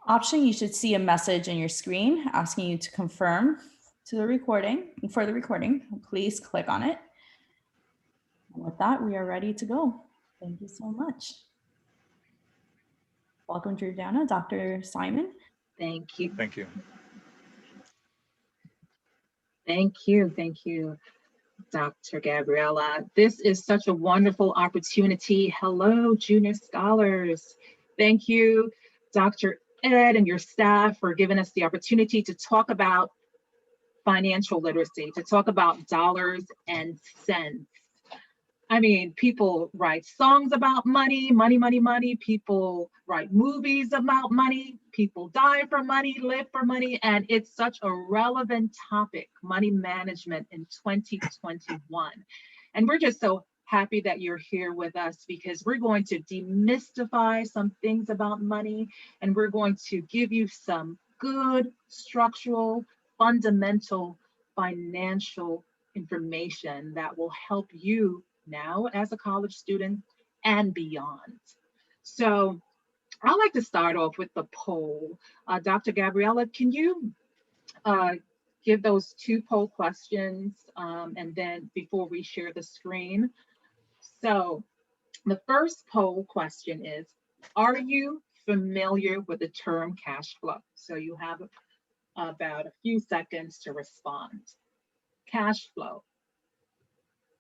option, you should see a message in your screen asking you to confirm to the recording. For the recording, please click on it. And with that, we are ready to go. Thank you so much. Welcome, Georgiana. Dr. Simon. Thank you. Thank you. Thank you. Thank you, Dr. Gabriella. This is such a wonderful opportunity. Hello, junior scholars. Thank you, Dr. Ed and your staff, for giving us the opportunity to talk about financial literacy, to talk about dollars and cents. I mean, people write songs about money, money, money, money. People write movies about money. People die for money, live for money. And it's such a relevant topic, money management in 2021. And we're just so happy that you're here with us, because we're going to demystify some things about money, and we're going to give you some good structural, fundamental financial information that will help you now as a college student and beyond. So I'd like to start off with the poll. Dr. Gabriella, can you give those 2 poll questions, and then before we share the screen? So the first poll question is, are you familiar with the term cash flow? So you have about a few seconds to respond. Cash flow.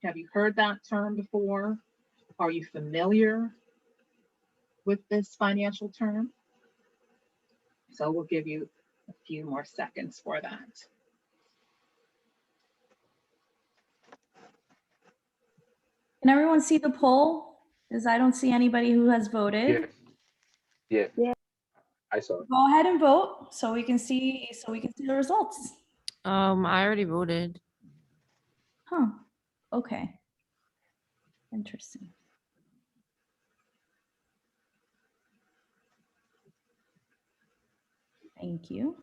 Have you heard that term before? Are you familiar with this financial term? So we'll give you a few more seconds for that. Can everyone see the poll? Because I don't see anybody who has voted. Yeah. I saw it. Go ahead and vote so we can see the results. I already voted. Huh. Okay. Interesting. Thank you.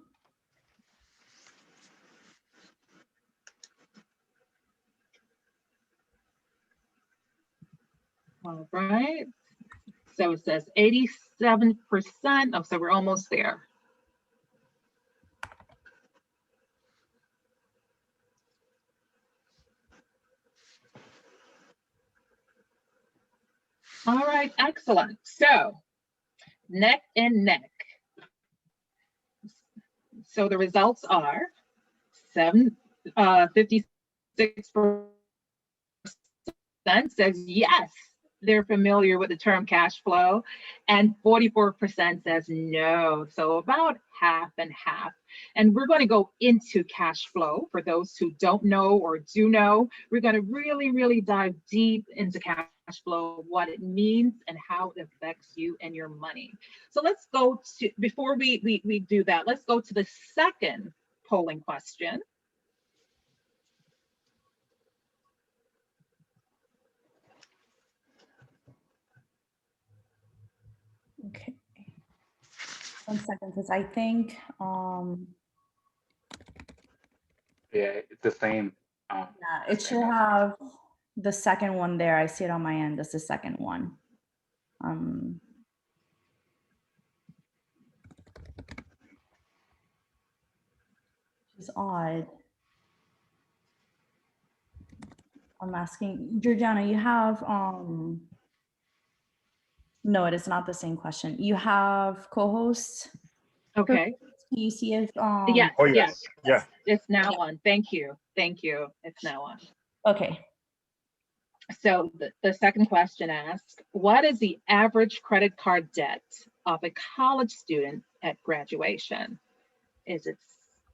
All right. So it says 87%. Oh, so we're almost there. All right, excellent. So neck and neck. So the results are 56% says yes, they're familiar with the term cash flow, and 44% says no. So about half and half. And we're going to go into cash flow. For those who don't know or do know, we're going to really, really dive deep into cash flow, what it means and how it affects you and your money. So let's go to, before we do that, let's go to the second polling question. Okay. 1 second, because I think Yeah, it's the same. yeah, it should have the second one there. I see it on my end. That's the second one. Which is odd. I'm asking Georgiana, you have no, it is not the same question. You have co-host. Okay. Can you see if Yes. Oh, yes. Yeah. It's now on. Thank you. Thank you. It's now on. Okay. So the second question asks, what is the average credit card debt of a college student at graduation? Is it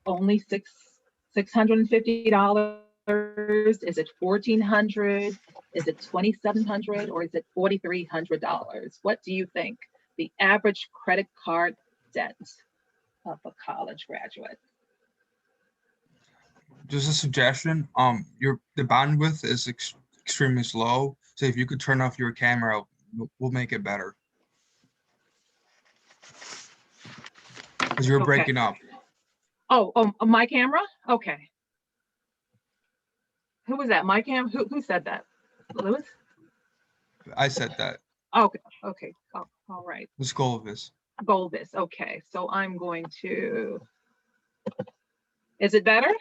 only $650? Is it $1,400? Is it $2,700? Or is it $4,300? What do you think the average credit card debt of a college graduate? Just a suggestion. The bandwidth is extremely slow, so if you could turn off your camera, we'll make it better. Because you're breaking up. Oh, my camera? Okay. Who was that? My cam? Who said that? Lewis? I said that. Okay. Okay. Oh, all right. The Skolvis. Golbis. Okay, so I'm going to, is it better?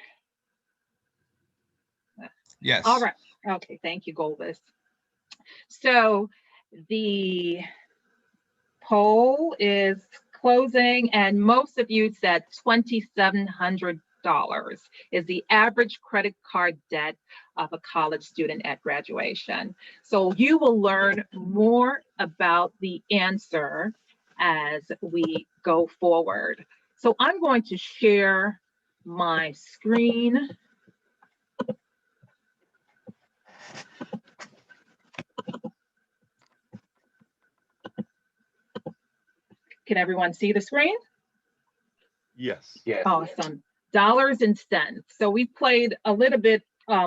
Yes. All right. Okay, thank you, Golbis. So the poll is closing, and most of you said $2,700 is the average credit card debt of a college student at graduation. So you will learn more about the answer as we go forward. So I'm going to share my screen. Can everyone see the screen? Yes. Yes. Awesome. Dollars and cents. So we played a little bit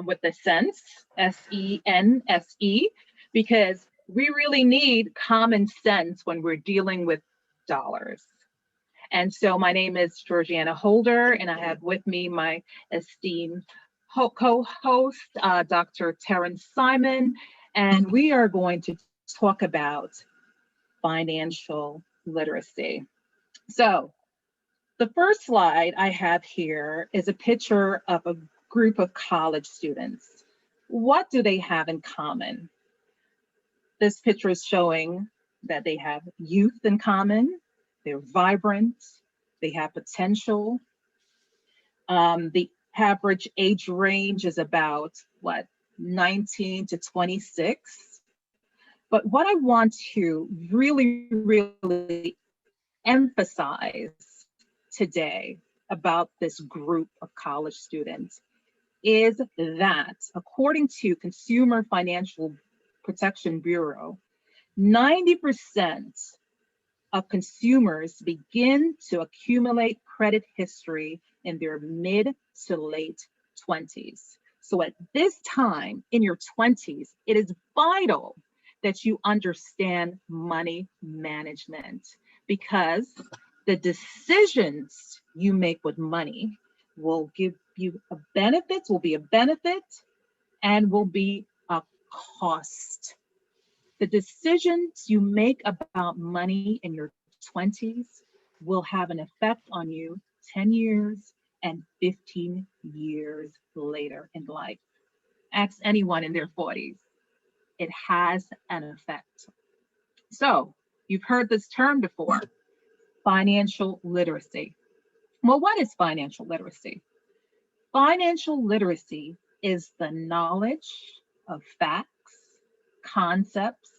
with the cents, S-E-N-S-E, because we really need common sense when we're dealing with dollars. And so my name is Georgiana Holder, and I have with me my esteemed co-host, Dr. Terrence Simon, and we are going to talk about financial literacy. So the first slide I have here is a picture of a group of college students. What do they have in common? This picture is showing that they have youth in common, they're vibrant, they have potential. The average age range is about, 19 to 26. But what I want to really emphasize today about this group of college students is that, according to Consumer Financial Protection Bureau, 90% of consumers begin to accumulate credit history in their mid to late 20s. So at this time in your 20s, it is vital that you understand money management, because the decisions you make with money will give you a benefit, will be a benefit, and will be a cost. The decisions you make about money in your 20s will have an effect on you 10 years and 15 years later in life. Ask anyone in their 40s. It has an effect. So you've heard this term before, financial literacy. Well, what is financial literacy? Financial literacy is the knowledge of facts, concepts,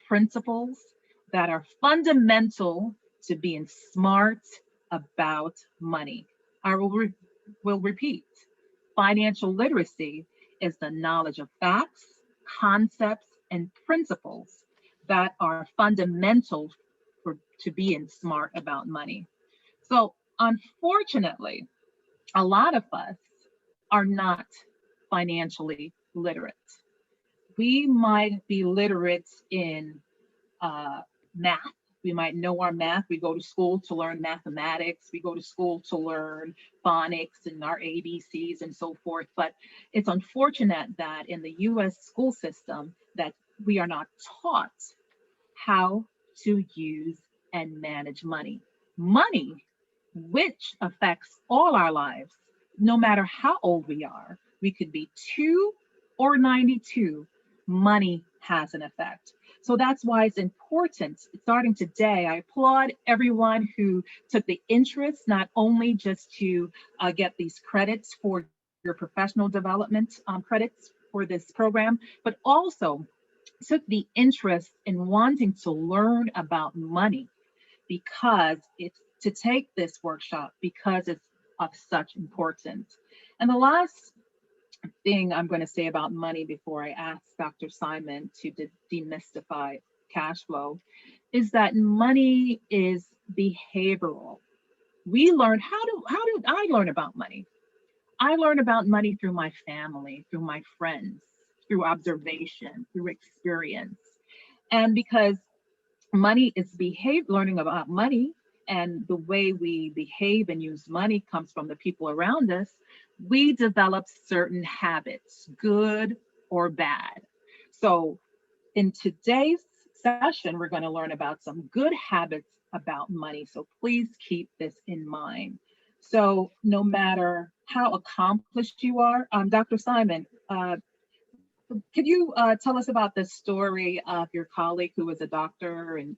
principles that are fundamental to being smart about money. I will repeat. Financial literacy is the knowledge of facts, concepts, and principles that are fundamental to being smart about money. So unfortunately, a lot of us are not financially literate. We might be literate in math. We might know our math. We go to school to learn mathematics. We go to school to learn phonics and our ABCs and so forth. But it's unfortunate that in the US school system that we are not taught how to use and manage money. Money, which affects all our lives, no matter how old we are. We could be 2 or 92, money has an effect. So that's why it's important. Starting today, I applaud everyone who took the interest, not only just to get these credits for your professional development credits for this program, but also took the interest in wanting to learn about money, because it's to take this workshop because it's of such importance. And the last thing I'm going to say about money before I ask Dr. Simon to demystify cash flow is that money is behavioral. We learn how do I learn about money? I learn about money through my family, through my friends, through observation, through experience. And because money is learning about money, and the way we behave and use money comes from the people around us, we develop certain habits, good or bad. So in today's session, we're going to learn about some good habits about money. So please keep this in mind. So no matter how accomplished you are, Dr. Simon, could you tell us about the story of your colleague who was a doctor and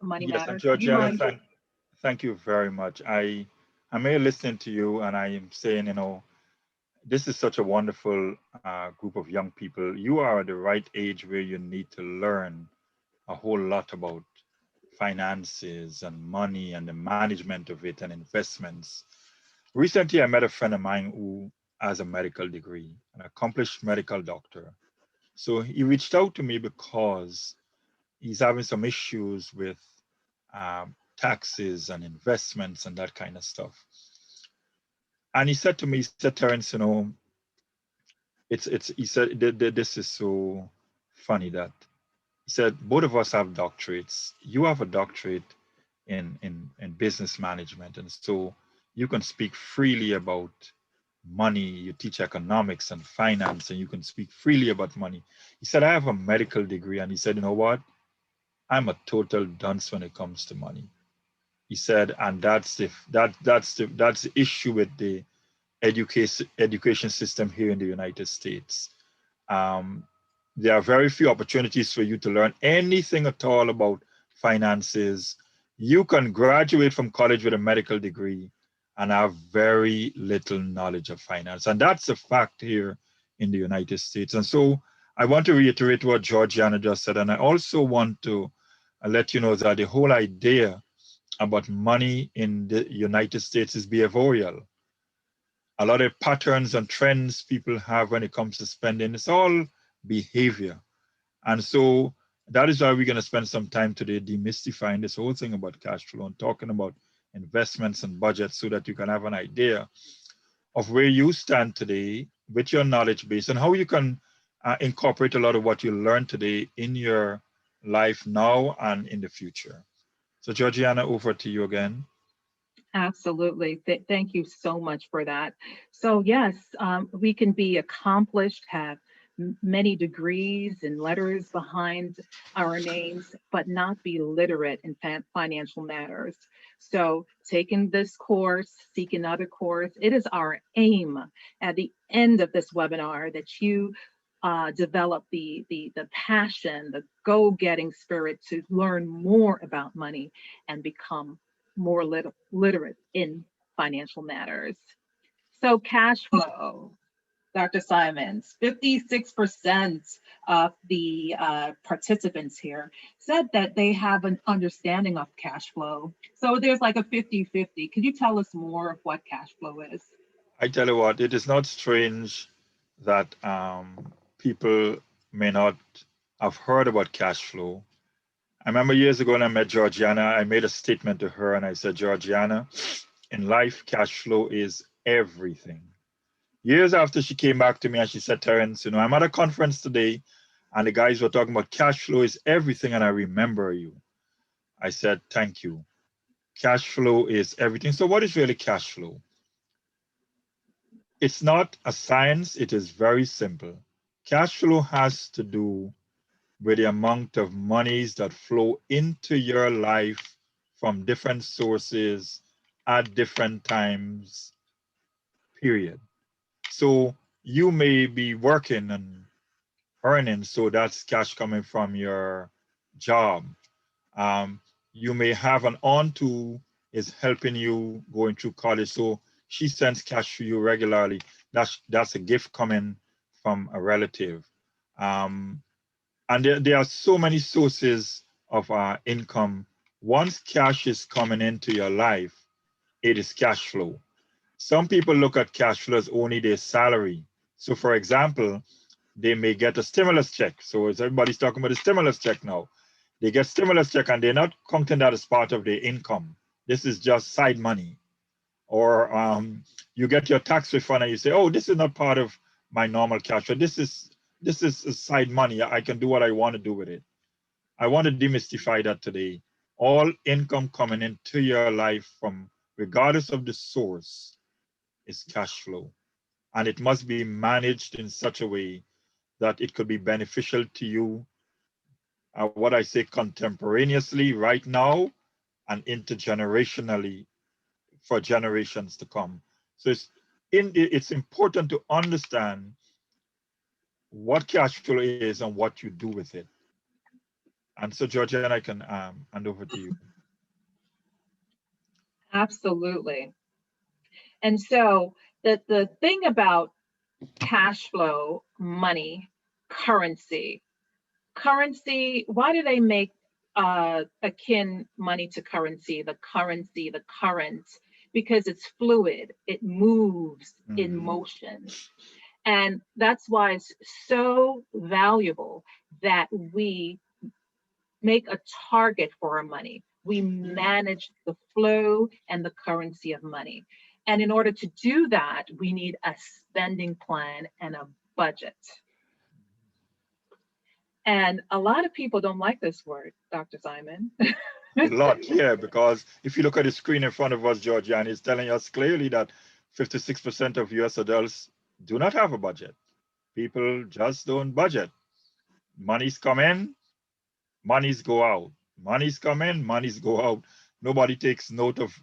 money Yes, and matters? Would you Georgiana, mind? thank you very much. I'm here listening to you, and I am saying, this is such a wonderful group of young people. You are at the right age where you need to learn a whole lot about finances and money and the management of it and investments. Recently, I met a friend of mine who has a medical degree, an accomplished medical doctor. So he reached out to me because he's having some issues with taxes and investments and that kind of stuff. And he said to me, he said, Terrence, he said, this is so funny that he said, both of us have doctorates. You have a doctorate in business management. And so you can speak freely about money. You teach economics and finance, and you can speak freely about money. He said, I have a medical degree. And he said, you know what? I'm a total dunce when it comes to money. He said, and that's the issue with the education system here in the United States. There are very few opportunities for you to learn anything at all about finances. You can graduate from college with a medical degree and have very little knowledge of finance. And that's a fact here in the United States. And so I want to reiterate what Georgiana just said. And I also want to let you know that the whole idea about money in the United States is behavioral. A lot of patterns and trends people have when it comes to spending, it's all behavior. And so that is why we're going to spend some time today demystifying this whole thing about cash flow and talking about investments and budgets so that you can have an idea of where you stand today with your knowledge base and how you can incorporate a lot of what you learned today in your life now and in the future. So Georgiana, over to you again. Absolutely. Thank you so much for that. So yes, we can be accomplished, have many degrees and letters behind our names, but not be literate in financial matters. So taking this course, seek another course, it is our aim at the end of this webinar that you develop the passion, the go-getting spirit to learn more about money and become more literate in financial matters. So cash flow, Dr. Simons, 56% of the participants here said that they have an understanding of cash flow. So there's like a 50-50. Could you tell us more of what cash flow is? I tell you what, it is not strange that people may not have heard about cash flow. I remember years ago when I met Georgiana, I made a statement to her and I said, Georgiana, in life, cash flow is everything. Years after she came back to me and she said, Terrence, I'm at a conference today and the guys were talking about cash flow is everything and I remember you. I said, thank you. Cash flow is everything. So what is really cash flow? It's not a science, it is very simple. Cash flow has to do with the amount of monies that flow into your life from different sources at different times, period. So you may be working and earning, so that's cash coming from your job. You may have an aunt who is helping you going through college, so she sends cash to you regularly. That's a gift coming from a relative. And there are so many sources of income. Once cash is coming into your life, it is cash flow. Some people look at cash flow as only their salary. So for example, they may get a stimulus check. So as everybody's talking about a stimulus check now, they get stimulus check and they're not counting that as part of their income. This is just side money. Or you get your tax refund and you say, oh, this is not part of my normal cash flow. This is side money. I can do what I want to do with it. I want to demystify that today. All income coming into your life from, regardless of the source, is cash flow. And it must be managed in such a way that it could be beneficial to you. What I say contemporaneously right now, and intergenerationally for generations to come. So it's important to understand what cash flow is and what you do with it. And so, Georgiana, I can hand over to you. Absolutely. And so the thing about cash flow, money, currency, why do they make akin money to currency, the current? Because it's fluid, it moves in motion. And that's why it's so valuable that we make a target for our money. We manage the flow and the currency of money. And in order to do that, we need a spending plan and a budget. And a lot of people don't like this word, Dr. Simon. A lot, yeah, because if you look at the screen in front of us, Georgiana, it's telling us clearly that 56% of US adults do not have a budget. People just don't budget. Monies come in, monies go out. Monies come in, monies go out. Nobody takes note of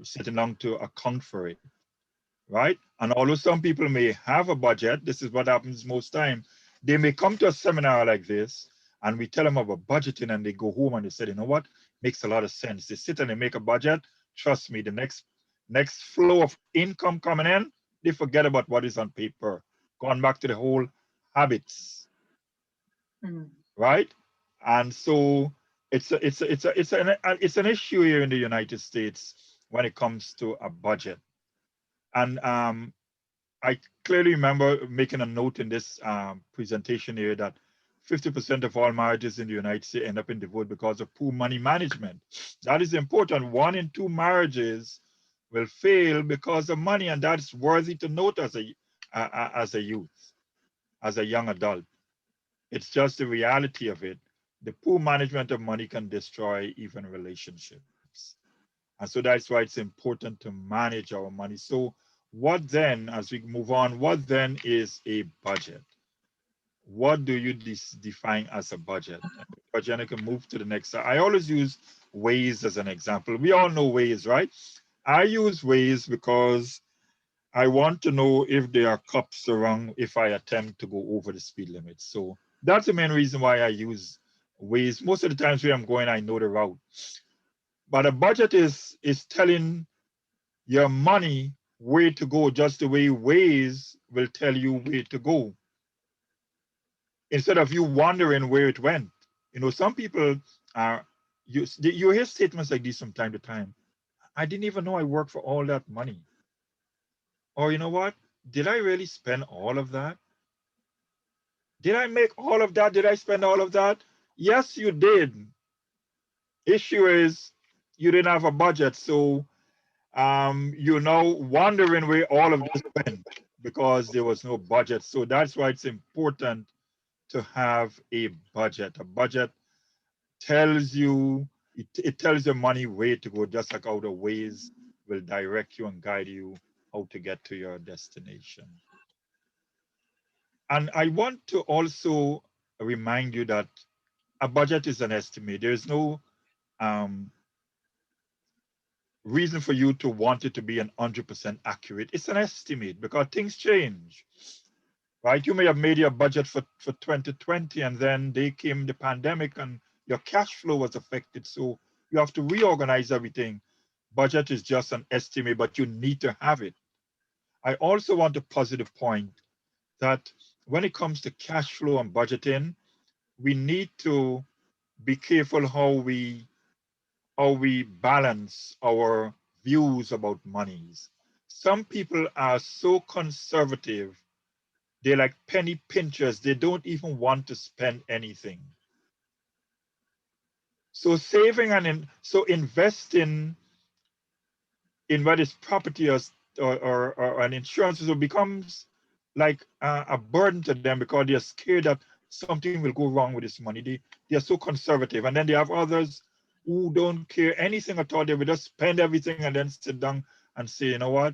sitting down to account for it, right? And although some people may have a budget, this is what happens most time. They may come to a seminar like this and we tell them about budgeting and they go home and they say, you know what, makes a lot of sense. They sit and they make a budget. Trust me, the next flow of income coming in, they forget about what is on paper. Going back to the whole habits, right? And so it's an issue here in the United States when it comes to a budget. And I clearly remember making a note in this presentation here that 50% of all marriages in the United States end up in divorce because of poor money management. That is important. 1 in 2 marriages will fail because of money, and that's worthy to note as a youth, as a young adult. It's just the reality of it. The poor management of money can destroy even relationships. And so that's why it's important to manage our money. So what then, as we move on, what then is a budget? What do you define as a budget? Georgiana can move to the next slide. I always use Waze as an example. We all know Waze, right? I use Waze because I want to know if there are cops around if I attempt to go over the speed limit. So that's the main reason why I use Waze. Most of the times where I'm going, I know the route. But a budget is telling your money where to go, just the way Waze will tell you where to go, instead of you wondering where it went. You know, some people are, you hear statements like this from time to time. I didn't even know I worked for all that money. Or you know what? Did I really spend all of that? Did I make all of that? Did I spend all of that? Yes, you did. Issue is you didn't have a budget. So you're now wondering where all of this went because there was no budget. So that's why it's important to have a budget. A budget tells you, it tells your money where to go, just like how the Waze will direct you and guide you how to get to your destination. And I want to also remind you that a budget is an estimate. There's no reason for you to want it to be 100% accurate. It's an estimate because things change, right? You may have made your budget for 2020 and then they came the pandemic and your cash flow was affected. So you have to reorganize everything. Budget is just an estimate, but you need to have it. I also want to positive point that when it comes to cash flow and budgeting, we need to be careful how we balance our views about monies. Some people are so conservative, they're like penny pinchers, they don't even want to spend anything. So saving and so investing in whether it's property or an insurance, so becomes like a burden to them because they're scared that something will go wrong with this money. They are so conservative. And then they have others who don't care anything at all. They will just spend everything and then sit down and say, you know what,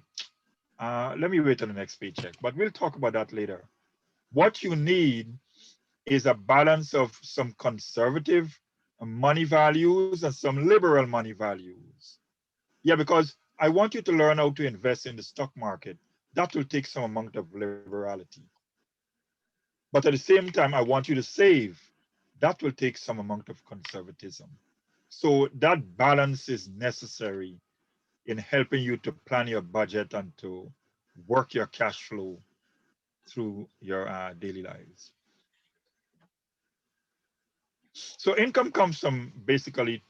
let me wait till the next paycheck. But we'll talk about that later. What you need is a balance of some conservative money values and some liberal money values. Yeah, because I want you to learn how to invest in the stock market. That will take some amount of liberality. But at the same time, I want you to save. That will take some amount of conservatism. So that balance is necessary in helping you to plan your budget and to work your cash flow through your daily lives. So income comes from basically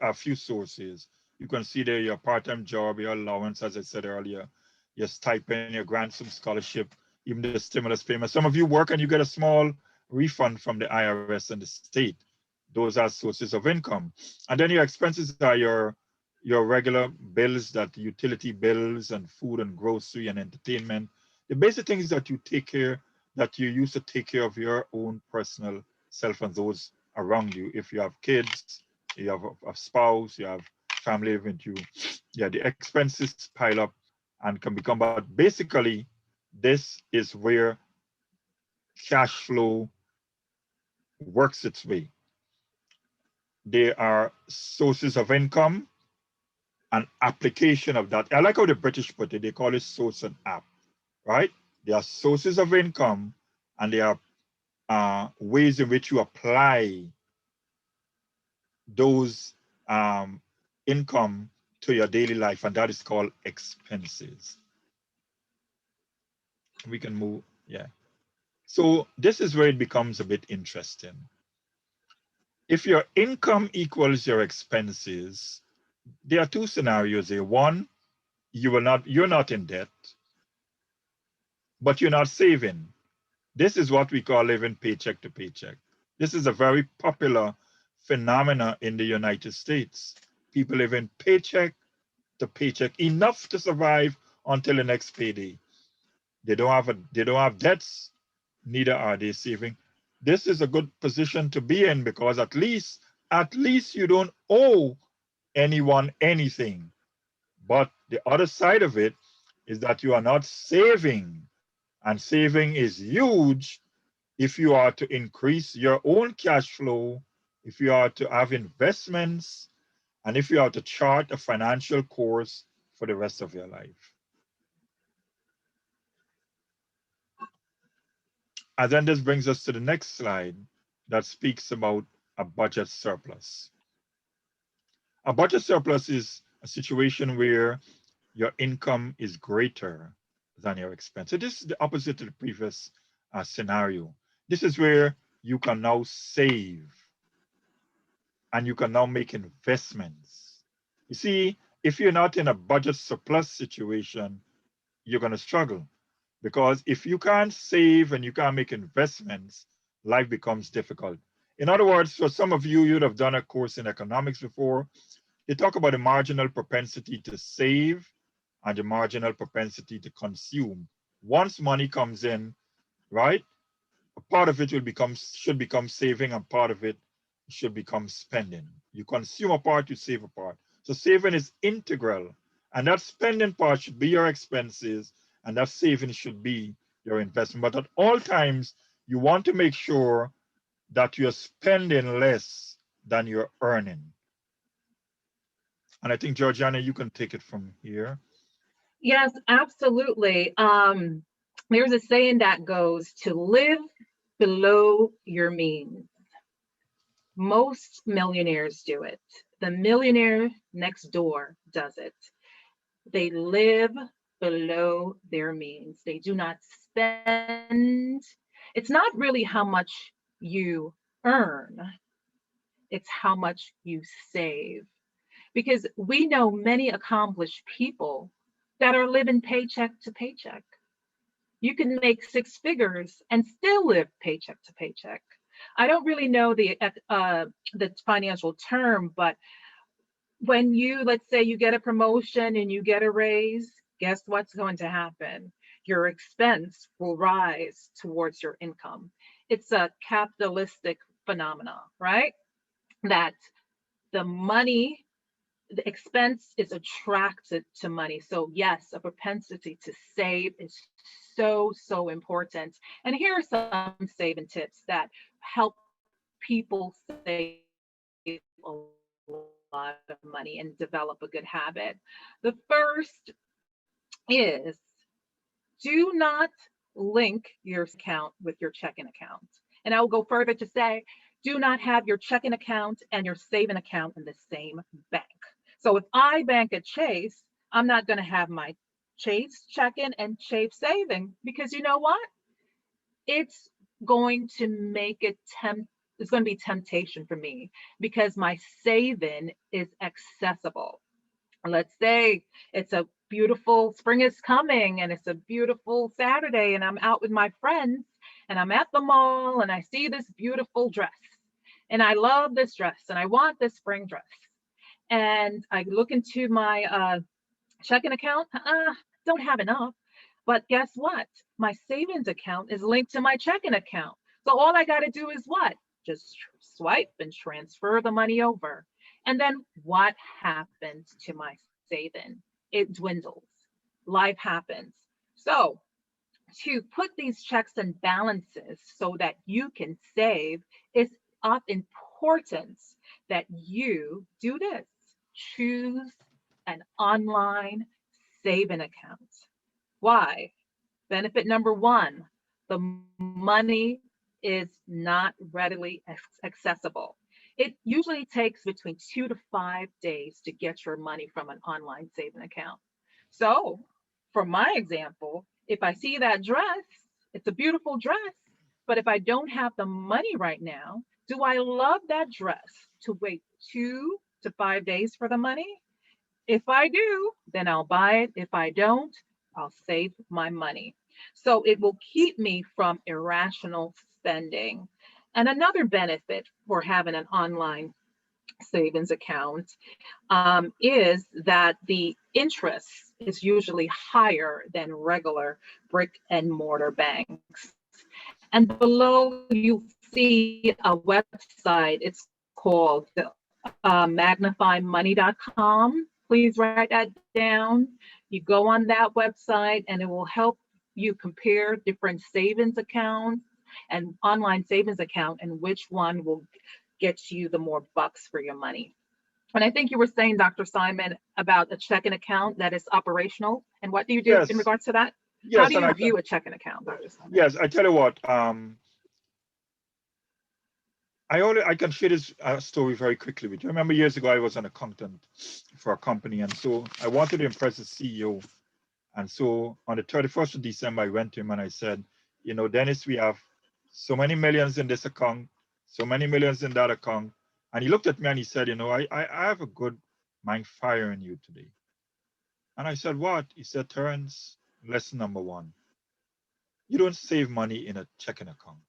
a few sources. You can see there your part-time job, your allowance, as I said earlier, your stipend, your grants from scholarship, even the stimulus payment. Some of you work and you get a small refund from the IRS and the state. Those are sources of income. And then your expenses are your regular bills, that utility bills and food and grocery and entertainment. The basic things that you take care, that you use to take care of your own personal self and those around you. If you have kids, you have a spouse, you have family with you, yeah, the expenses pile up and can become, but basically this is where cash flow works its way. There are sources of income and application of that. I like how the British put it, they call it source and app, right? There are sources of income and there are ways in which you apply those income to your daily life, and that is called expenses. We can move, yeah. So this is where it becomes a bit interesting. If your income equals your expenses, there are two scenarios here. One, you're not in debt, but you're not saving. This is what we call living paycheck to paycheck. This is a very popular phenomena in the United States. People living paycheck to paycheck, enough to survive until the next payday. They don't have debts, neither are they saving. This is a good position to be in because at least you don't owe anyone anything. But the other side of it is that you are not saving, and saving is huge if you are to increase your own cash flow, if you are to have investments, and if you are to chart a financial course for the rest of your life. And then this brings us to the next slide that speaks about a budget surplus. A budget surplus is a situation where your income is greater than your expense. So this is the opposite to the previous scenario. This is where you can now save and you can now make investments. You see, if you're not in a budget surplus situation, you're going to struggle. Because if you can't save and you can't make investments, life becomes difficult. In other words, for some of you, you'd have done a course in economics before. They talk about the marginal propensity to save and the marginal propensity to consume. Once money comes in, right, a part of it should become saving and part of it should become spending. You consume a part, you save a part. So saving is integral, and that spending part should be your expenses and that saving should be your investment. But at all times, you want to make sure that you're spending less than you're earning. And I think, Georgiana, you can take it from here. Yes, absolutely. There's a saying that goes, to live below your means. Most millionaires do it. The millionaire next door does it. They live below their means. They do not spend. It's not really how much you earn, it's how much you save. Because we know many accomplished people that are living paycheck to paycheck. You can make six figures and still live paycheck to paycheck. I don't really know the financial term, but when you, let's say you get a promotion and you get a raise, guess what's going to happen? Your expense will rise towards your income. It's a capitalistic phenomena, right? That the money, the expense is attracted to money. So yes, a propensity to save is so important. And here are some saving tips that help people save a lot of money and develop a good habit. The first is, do not link your account with your checking account. And I will go further to say, do not have your checking account and your saving account in the same bank. So if I bank at Chase, I'm not going to have my Chase checking and Chase saving, because you know what? It's going to make it it's going to be temptation for me, because my saving is accessible. Let's say it's a beautiful spring is coming and it's a beautiful Saturday and I'm out with my friends and I'm at the mall and I see this beautiful dress and I love this dress and I want this spring dress. And I look into my checking account, don't have enough. But guess what? My savings account is linked to my checking account. So all I got to do is what? Just swipe and transfer the money over. And then what happens to my saving? It dwindles. Life happens. So to put these checks and balances so that you can save, it's of importance that you do this. Choose an online saving account. Why? Benefit number one, the money is not readily accessible. It usually takes between 2 to 5 days to get your money from an online saving account. So for my example, if I see that dress, it's a beautiful dress, but if I don't have the money right now, do I love that dress to wait 2 to 5 days for the money? If I do, then I'll buy it. If I don't, I'll save my money. So it will keep me from irrational spending. And another benefit for having an online savings account is that the interest is usually higher than regular brick and mortar banks. And below you see a website, it's called magnifymoney.com. Please write that down. You go on that website and it will help you compare different savings accounts and online savings account and which one will get you the more bucks for your money. And I think you were saying, Dr. Simon, about a checking account that is operational. And what do you do Yes. in regards to that? Yes, How do and you view a checking account, Dr. Simon? yes, I tell you what, I can share this story very quickly with you. I remember years ago, I was an accountant for a company, and so I wanted to impress the CEO. And so on the 31st of December, I went to him and I said, you know, Dennis, we have so many millions in this account, so many millions in that account. And he looked at me and he said, you know, I have a good mind firing you today. And I said, what? He said, Terrence, lesson number one, you don't save money in a checking account.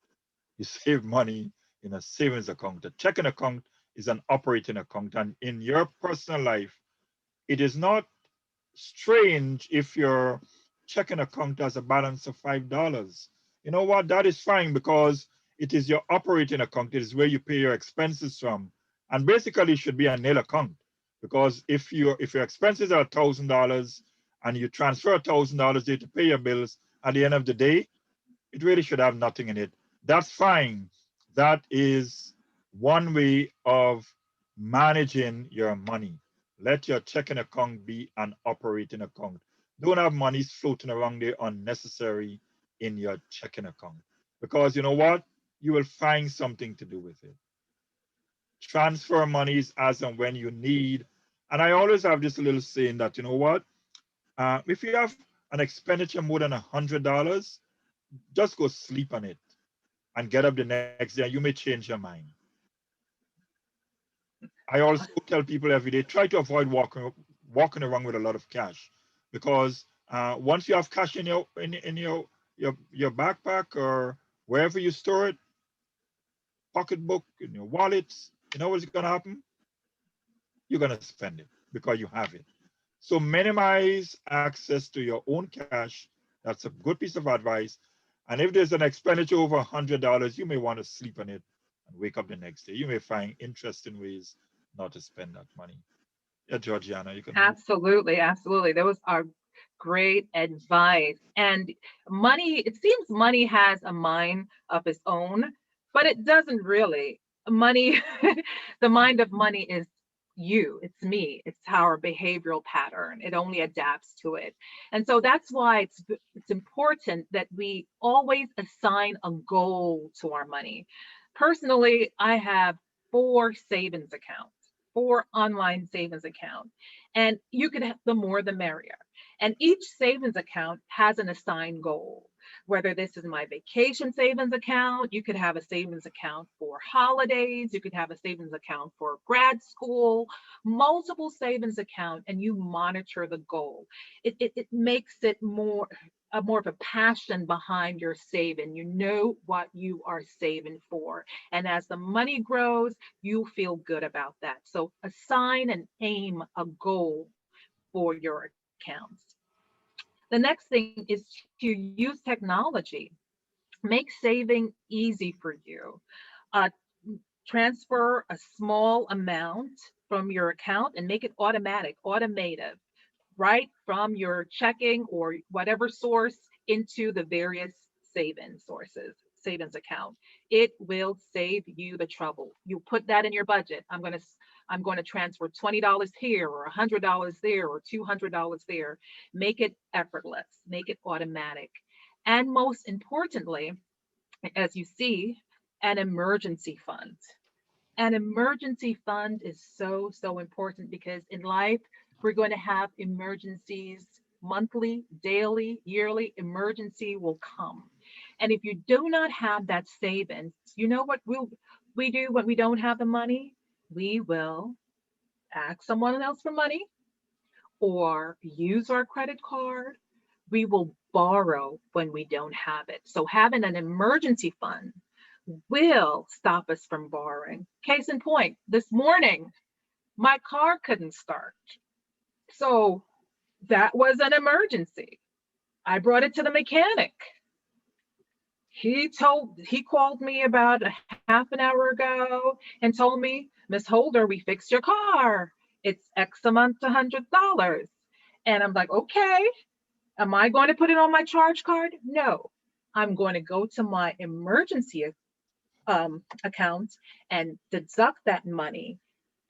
You save money in a savings account. The checking account is an operating account. And in your personal life, it is not strange if your checking account has a balance of $5. You know what? That is fine, because it is your operating account. It is where you pay your expenses from. And basically it should be a nil account, because if your expenses are $1,000 and you transfer $1,000 there to pay your bills, at the end of the day, it really should have nothing in it. That's fine. That is one way of managing your money. Let your checking account be an operating account. Don't have money floating around there unnecessary in your checking account, because you know what? You will find something to do with it. Transfer monies as and when you need. And I always have this little saying that, you know what? If you have an expenditure more than $100, just go sleep on it and get up the next day. You may change your mind. I also tell people every day, try to avoid walking around with a lot of cash, because once you have cash in your backpack or wherever you store it, pocketbook, in your wallets, you know what's going to happen? You're going to spend it because you have it. So minimize access to your own cash. That's a good piece of advice. And if there's an expenditure over $100, you may want to sleep on it and wake up the next day. You may find interesting ways not to spend that money. Yeah, Georgiana, you can. Absolutely, absolutely. Those are great advice. And money, it seems money has a mind of its own, but it doesn't really. money, the mind of money is you, it's me, it's our behavioral pattern. It only adapts to it. And so that's why it's important that we always assign a goal to our money. Personally, I have 4 savings accounts, 4 online savings accounts, and you could have the more the merrier. And each savings account has an assigned goal. Whether this is my vacation savings account, you could have a savings account for holidays, you could have a savings account for grad school, multiple savings account, and you monitor the goal. It makes it more of a passion behind your saving. You know what you are saving for. And as the money grows, you feel good about that. So assign and aim a goal for your accounts. The next thing is to use technology. Make saving easy for you. Uh, Transfer a small amount from your account and make it automated, right from your checking or whatever source into the various savings account. It will save you the trouble. You put that in your budget. I'm going to transfer $20 here or $100 there or $200 there. Make it effortless, make it automatic. And most importantly, as you see, an emergency fund. An emergency fund is so, so important because in life, we're going to have emergencies monthly, daily, yearly. Emergency will come. And if you do not have that savings, you know what we do when we don't have the money? We will ask someone else for money or use our credit card. We will borrow when we don't have it. So having an emergency fund will stop us from borrowing. Case in point, this morning, my car couldn't start. So that was an emergency. I brought it to the mechanic. He called me about a half an hour ago and told me, Miss Holder, we fixed your car. It's X amount, $100. And I'm like, okay, am I going to put it on my charge card? No, I'm going to go to my emergency account and deduct that money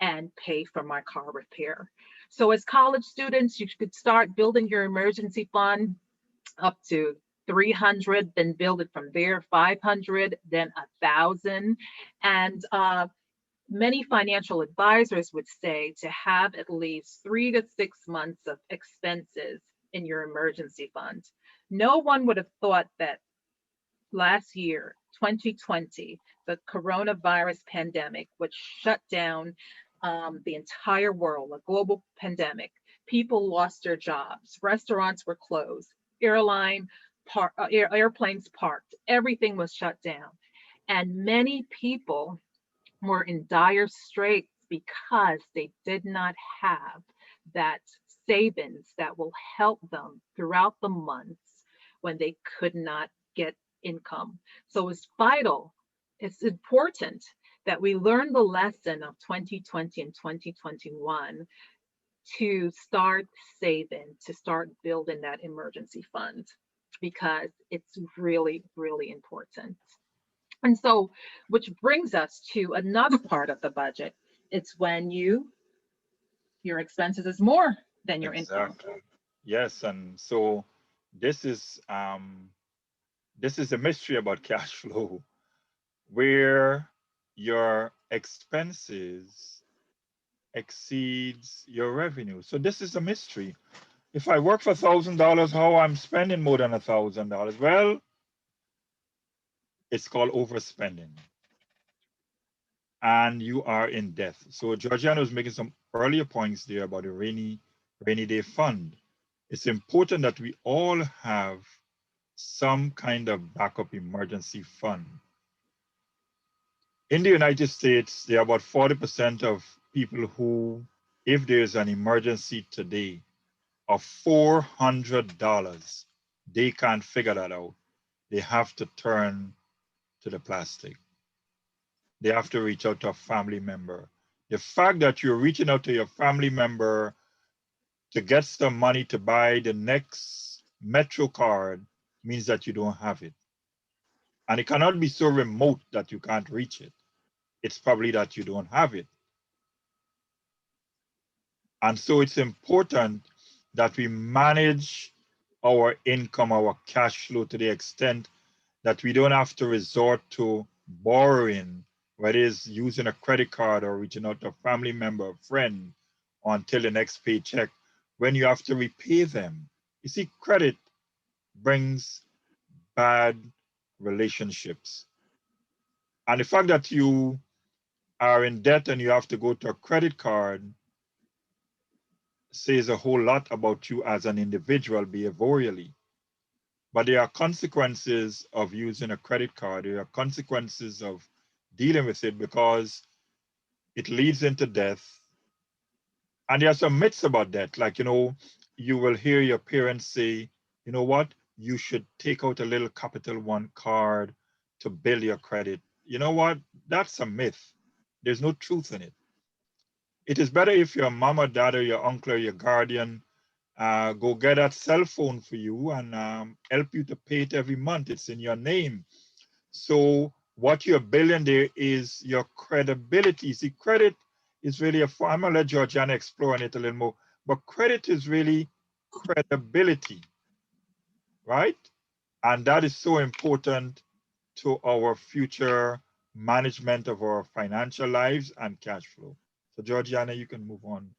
and pay for my car repair. So as college students, you could start building your emergency fund up to 300, then build it from there, 500, then 1,000. And many financial advisors would say to have at least 3 to 6 months of expenses in your emergency fund. No one would have thought that last year, 2020, the coronavirus pandemic, which shut down the entire world, a global pandemic, people lost their jobs, restaurants were closed, airplanes parked, everything was shut down. And many people were in dire straits because they did not have that savings that will help them throughout the months when they could not get income. So it's vital, it's important that we learn the lesson of 2020 and 2021 to start saving, to start building that emergency fund, because it's really, really important. And so, which brings us to another part of the budget. It's when your expenses is more than your income. Exactly. Yes, and so this is a mystery about cash flow, where your expenses exceeds your revenue. So this is a mystery. If I work for $1,000, how I'm spending more than $1,000? Well, it's called overspending, and you are in debt. So Georgiana was making some earlier points there about the rainy day fund. It's important that we all have some kind of backup emergency fund. In the United States, there are about 40% of people who, if there's an emergency today of $400, they can't figure that out. They have to turn to the plastic. They have to reach out to a family member. The fact that you're reaching out to your family member to get some money to buy the next Metro card means that you don't have it. And it cannot be so remote that you can't reach it. it's probably that you don't have it. And so it's important that we manage our income, our cash flow to the extent that we don't have to resort to borrowing, whether it's using a credit card or reaching out to a family member, a friend, until the next paycheck, when you have to repay them. You see, credit brings bad relationships. And the fact that you are in debt and you have to go to a credit card says a whole lot about you as an individual behaviorally. But there are consequences of using a credit card. There are consequences of dealing with it because it leads into debt. And there are some myths about that. Like, you will hear your parents say, you know what, you should take out a little Capital One card to build your credit. You know what? That's a myth. There's no truth in it. It is better if your mom or dad or your uncle or your guardian go get that cell phone for you and help you to pay it every month. It's in your name. So what you're building there is your credibility. See, credit is really I'm gonna let Georgiana explore on it a little more, but credit is really credibility, right? And that is so important to our future management of our financial lives and cash flow. So Georgiana, you can move on.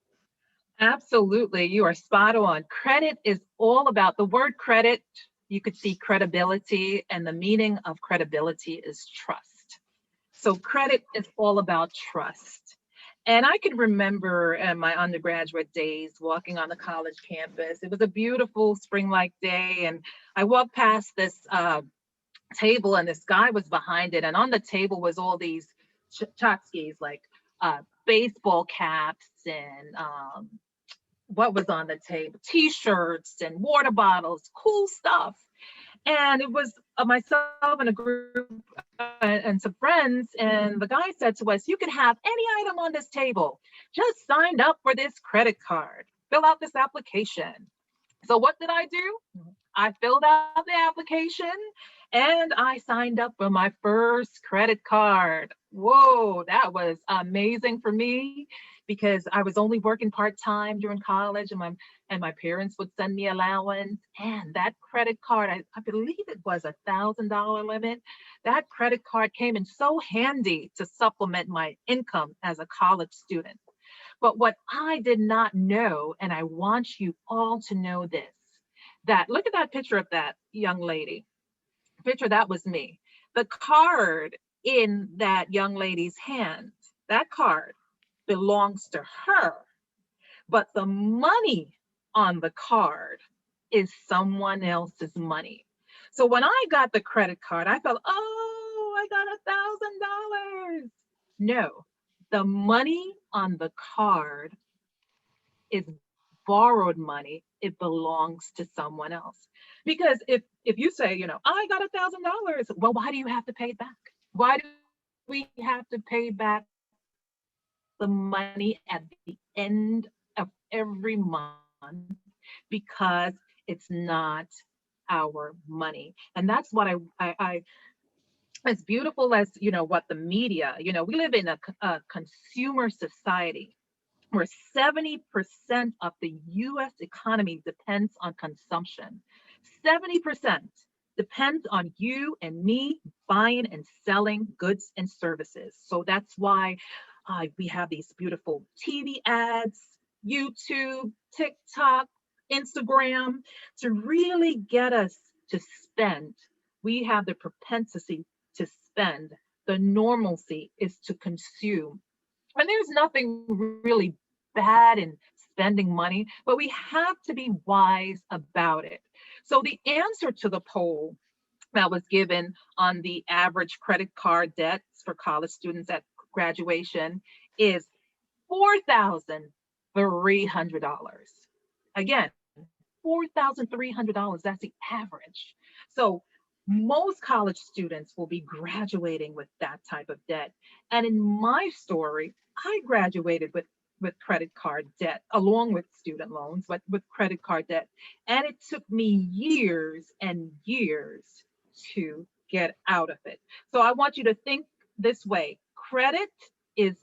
Absolutely, you are spot on. Credit is all about the word credit. You could see credibility, and the meaning of credibility is trust. So credit is all about trust. And I can remember in my undergraduate days walking on the college campus. It was a beautiful spring-like day, and I walked past this table, and this guy was behind it, and on the table was all these tchotchkes, like baseball caps and what was on the table, t-shirts and water bottles, cool stuff. And it was myself and a group and some friends, and the guy said to us, you can have any item on this table, just sign up for this credit card, fill out this application. So what did I do? I filled out the application and I signed up for my first credit card. Whoa, that was amazing for me because I was only working part-time during college, and my parents would send me allowance. And that credit card, I believe it was $1,000 limit. That credit card came in so handy to supplement my income as a college student. But what I did not know, and I want you all to know this, that look at that picture of that young lady. Picture, that was me. The card in that young lady's hand, that card belongs to her, but the money on the card is someone else's money. So when I got the credit card, I felt, oh, I got $1,000. No, the money on the card is borrowed money. It belongs to someone else. Because if you say, I got $1,000, well, why do you have to pay it back? Why do we have to pay back the money at the end of every month? Because it's not our money. And that's what I as beautiful as, what the media, we live in a consumer society where 70% of the US economy depends on consumption. 70% depends on you and me buying and selling goods and services. So that's why we have these beautiful TV ads, YouTube, TikTok, Instagram, to really get us to spend. We have the propensity to spend. The normalcy is to consume. And there's nothing really bad in spending money, but we have to be wise about it. So the answer to the poll that was given on the average credit card debts for college students at graduation is $4,300. Again, $4,300, that's the average. So most college students will be graduating with that type of debt. And in my story, I graduated with credit card debt, along with student loans, but with credit card debt. And it took me years and years to get out of it. So I want you to think this way. credit is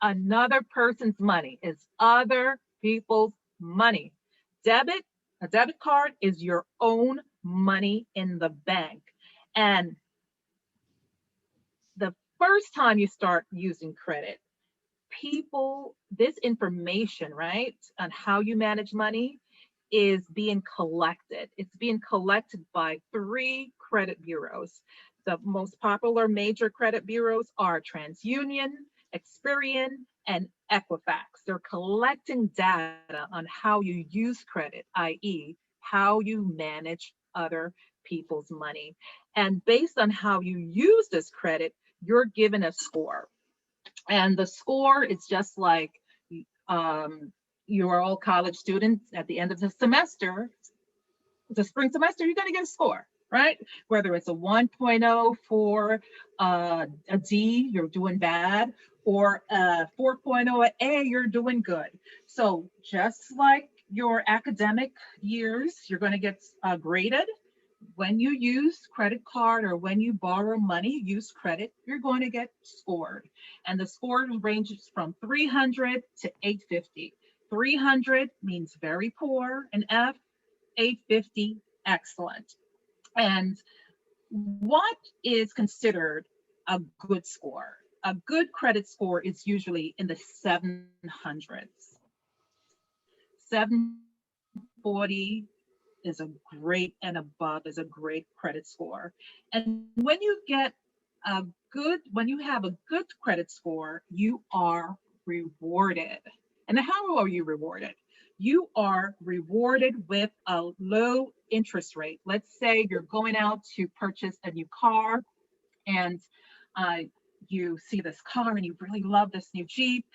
another person's money, is other people's money. A debit card is your own money in the bank. And the first time you start using credit, this information, right, on how you manage money is being collected. It's being collected by 3 credit bureaus. The most popular major credit bureaus are TransUnion, Experian, and Equifax. They're collecting data on how you use credit, i.e., how you manage other people's money. And based on how you use this credit, you're given a score. And the score is just like you are all college students at the end of the semester, the spring semester, you're going to get a score, right? Whether it's a 1.0 for a D, you're doing bad, or a 4.0 at A, you're doing good. So just like your academic years, you're going to get graded. When you use credit card or when you borrow money, use credit, you're going to get scored. And the score ranges from 300 to 850. 300 means very poor, an F, 850, excellent. And what is considered a good score? A good credit score is usually in the 700s. 740 is a great, and above is a great credit score. And when you have a good credit score, you are rewarded. And how are you rewarded? You are rewarded with a low interest rate. Let's say you're going out to purchase a new car, and you see this car and you really love this new Jeep.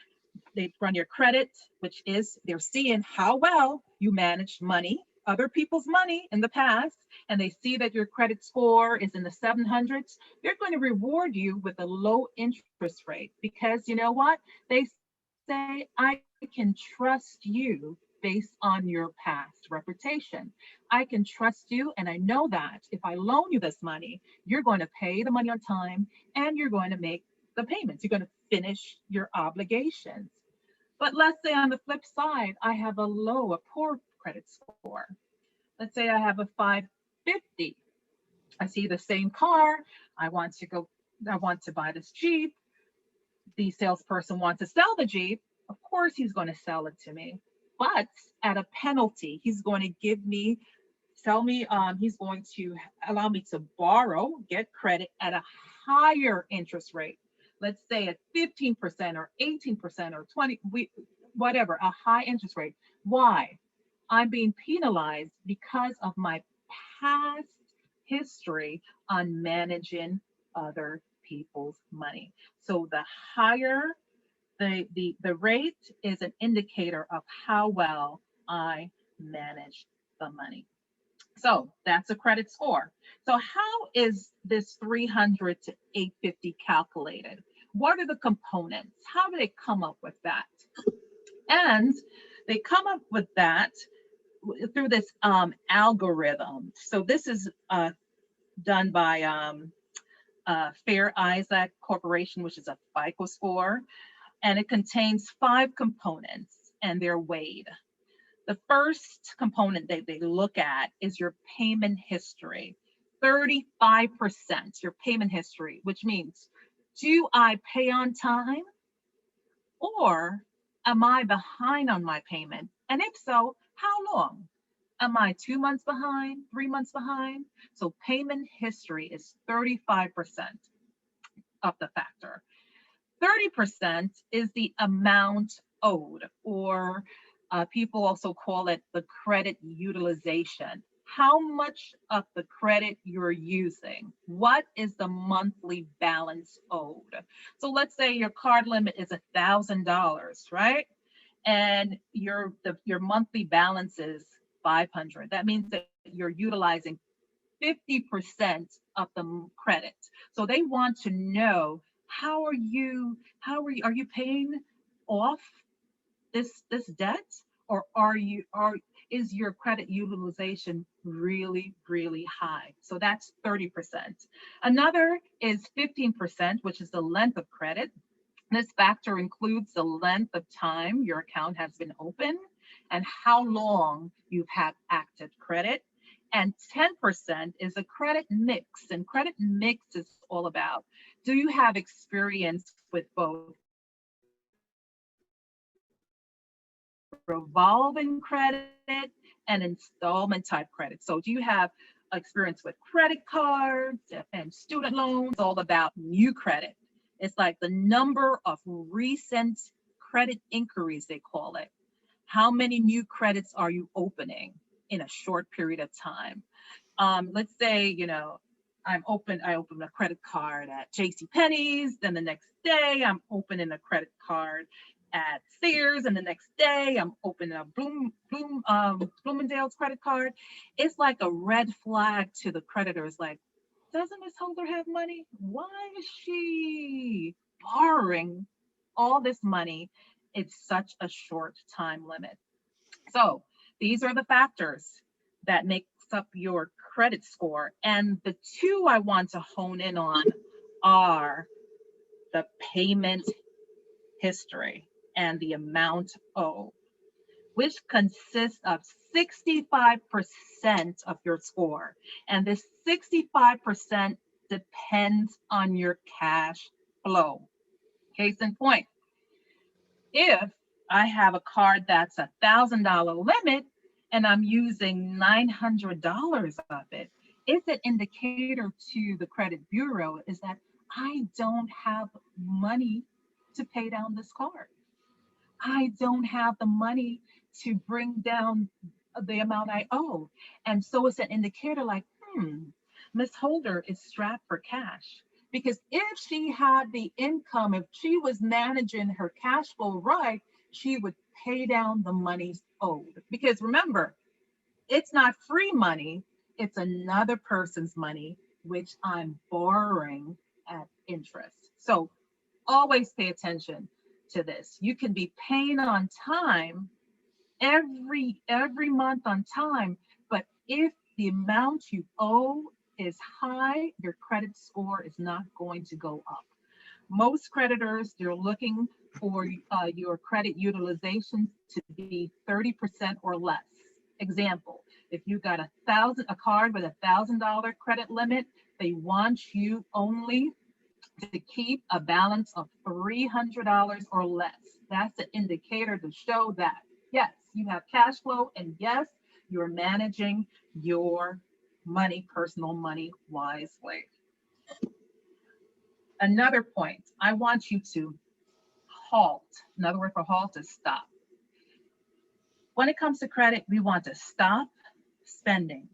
They run your credit, which is they're seeing how well you managed money, other people's money in the past, and they see that your credit score is in the 700s. They're going to reward you with a low interest rate, because you know what? They say, I can trust you based on your past reputation. I can trust you, and I know that if I loan you this money, you're going to pay the money on time and you're going to make the payments. You're going to finish your obligations. But let's say on the flip side, I have a poor credit score. Let's say I have a 550. I see the same car. I want to buy this Jeep. The salesperson wants to sell the Jeep. Of course, he's going to sell it to me, but at a penalty. He's going to he's going to allow me to get credit at a higher interest rate. Let's say at 15% or 18% or 20, whatever, a high interest rate. Why? I'm being penalized because of my past history on managing other people's money. So the higher the rate is an indicator of how well I manage the money. So that's a credit score. So how is this 300 to 850 calculated? What are the components? How do they come up with that? And they come up with that through this algorithm. So this is done by Fair Isaac Corporation, which is a FICO score, and it contains 5 components, and they're weighed. The first component that they look at is your payment history. 35%, your payment history, which means, do I pay on time, or am I behind on my payment? And if so, how long? Am I 2 months behind, 3 months behind? So payment history is 35% of the factor. 30% is the amount owed, or people also call it the credit utilization. How much of the credit you're using? What is the monthly balance owed? So let's say your card limit is $1,000, right? And your monthly balance is $500. That means that you're utilizing 50% of the credit. So they want to know, are you paying off this debt, or is your credit utilization really, really high? So that's 30%. Another is 15%, which is the length of credit. This factor includes the length of time your account has been open and how long you've had active credit. And 10% is a credit mix. And credit mix is all about, do you have experience with both revolving credit and installment type credit? So do you have experience with credit cards and student loans? It's all about new credit. It's like the number of recent credit inquiries, they call it. How many new credits are you opening in a short period of time? Let's say, you know, I open a credit card at JCPenney's, then the next day I'm opening a credit card at Sears, and the next day I'm opening a Bloomingdale's credit card. It's like a red flag to the creditors, like, doesn't Ms. Holder have money? Why is she borrowing all this money? It's such a short time limit. So these are the factors that makes up your credit score. And the two I want to hone in on are the payment history and the amount owed, which consists of 65% of your score. And this 65% depends on your cash flow. Case in point, if I have a card that's $1,000 limit and I'm using $900 of it, it's an indicator to the credit bureau is that I don't have money to pay down this card. I don't have the money to bring down the amount I owe. And so it's an indicator like, Ms. Holder is strapped for cash. Because if she had the income, if she was managing her cash flow right, she would pay down the monies owed. Because remember, it's not free money, it's another person's money, which I'm borrowing at interest. So always pay attention to this. You can be paying on time every month on time, but if the amount you owe is high, your credit score is not going to go up. Most creditors, they're looking for your credit utilization to be 30% or less. Example, if you got a card with $1,000 credit limit, they want you only to keep a balance of $300 or less. That's an indicator to show that, yes, you have cash flow, and yes, you're managing your money, personal money, wisely. Another point, I want you to halt. Another word for halt is stop. When it comes to credit, we want to stop spending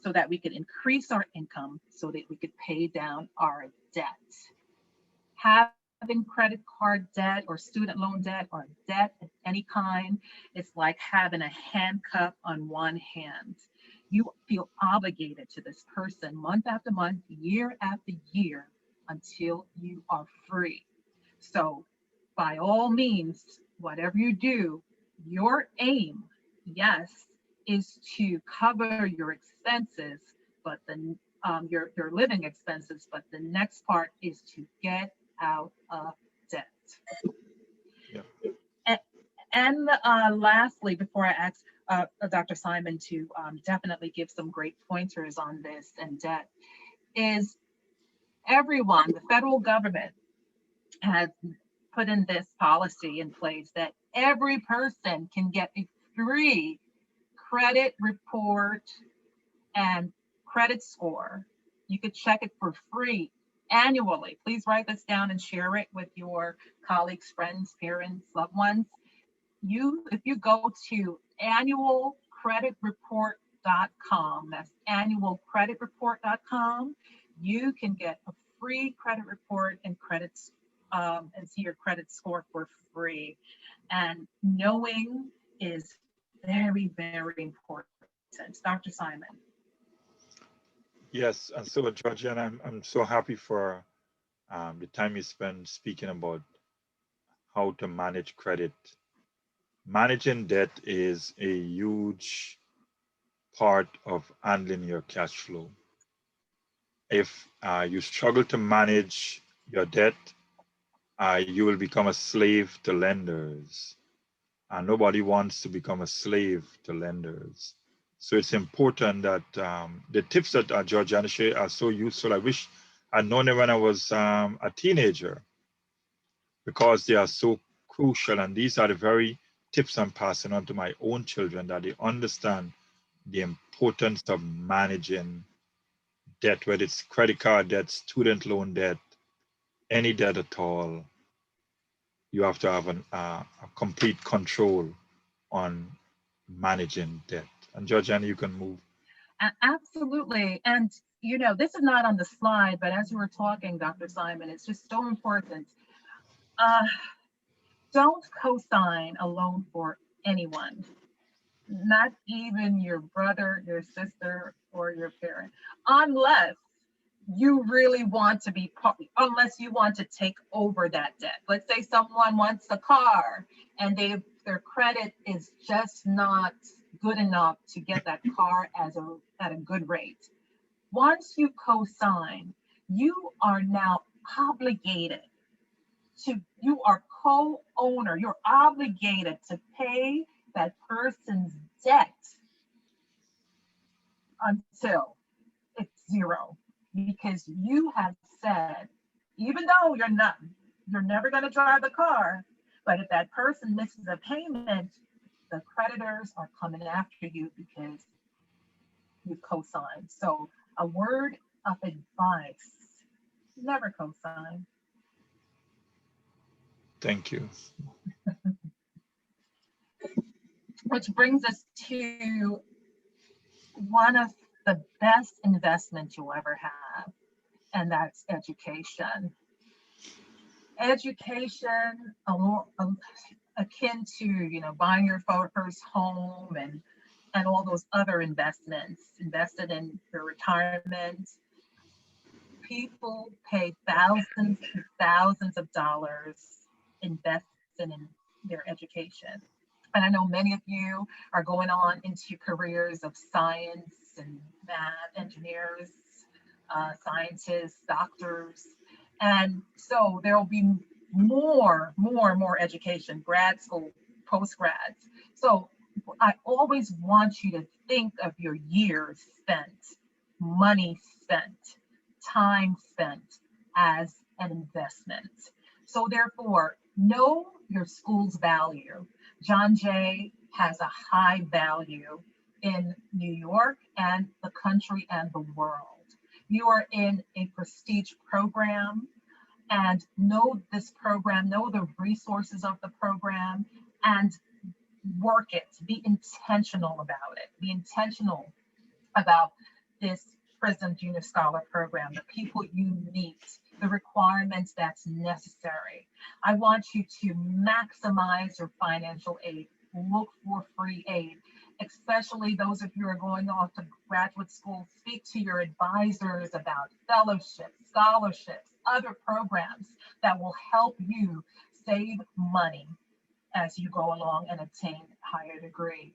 so that we could increase our income so that we could pay down our debt. Having credit card debt or student loan debt or debt of any kind, it's like having a handcuff on one hand. You feel obligated to this person month after month, year after year, until you are free. So by all means, whatever you do, your aim, yes, is to cover your expenses, but your living expenses, but the next part is to get out of debt. Yeah. And lastly, before I ask Dr. Simon to definitely give some great pointers on this and debt, is everyone, the federal government has put in this policy in place that every person can get a free credit report and credit score. You could check it for free annually. Please write this down and share it with your colleagues, friends, parents, loved ones. If you go to annualcreditreport.com, that's annualcreditreport.com, you can get a free credit report and credits and see your credit score for free. And knowing is very, very important. Dr. Simon. Yes, and so Georgiana, I'm so happy for the time you spent speaking about how to manage credit. Managing debt is a huge part of handling your cash flow. If you struggle to manage your debt, you will become a slave to lenders. And nobody wants to become a slave to lenders. So it's important that the tips that Georgiana shared are so useful. I wish I'd known them when I was a teenager, because they are so crucial. And these are the very tips I'm passing on to my own children, that they understand the importance of managing debt, whether it's credit card debt, student loan debt, any debt at all. You have to have a complete control on managing debt. And Georgiana, you can move. Absolutely. And, you know, this is not on the slide, but as you were talking, Dr. Simon, it's just so important. Don't co-sign a loan for anyone, not even your brother, your sister, or your parent, unless you really want to be, unless you want to take over that debt. Let's say someone wants a car and their credit is just not good enough to get that car at a good rate. Once you co-sign, you are now obligated you are co-owner, you're obligated to pay that person's debt until it's zero, because you have said, even though you're never going to drive the car, but if that person misses a payment, the creditors are coming after you because you co-signed. So a word of advice, never co-sign. Thank you. Which brings us to one of the best investments you'll ever have, and that's education. Education, akin to, you know, buying your first home and all those other investments, invested in your retirement. People pay thousands and thousands of dollars investing in their education. And I know many of you are going on into careers of science and math, engineers, scientists, doctors. And so there'll be more education, grad school, post-grads. So I always want you to think of your years spent, money spent, time spent as an investment. So therefore, know your school's value. John Jay has a high value in New York and the country and the world. You are in a prestige program, and know this program, know the resources of the program, and work it. Be intentional about it. Be intentional about this PRISM Junior Scholar Program, the people you meet, the requirements that's necessary. I want you to maximize your financial aid. Look for free aid, especially those of you who are going off to graduate school. Speak to your advisors about fellowships, scholarships, other programs that will help you save money as you go along and obtain a higher degree.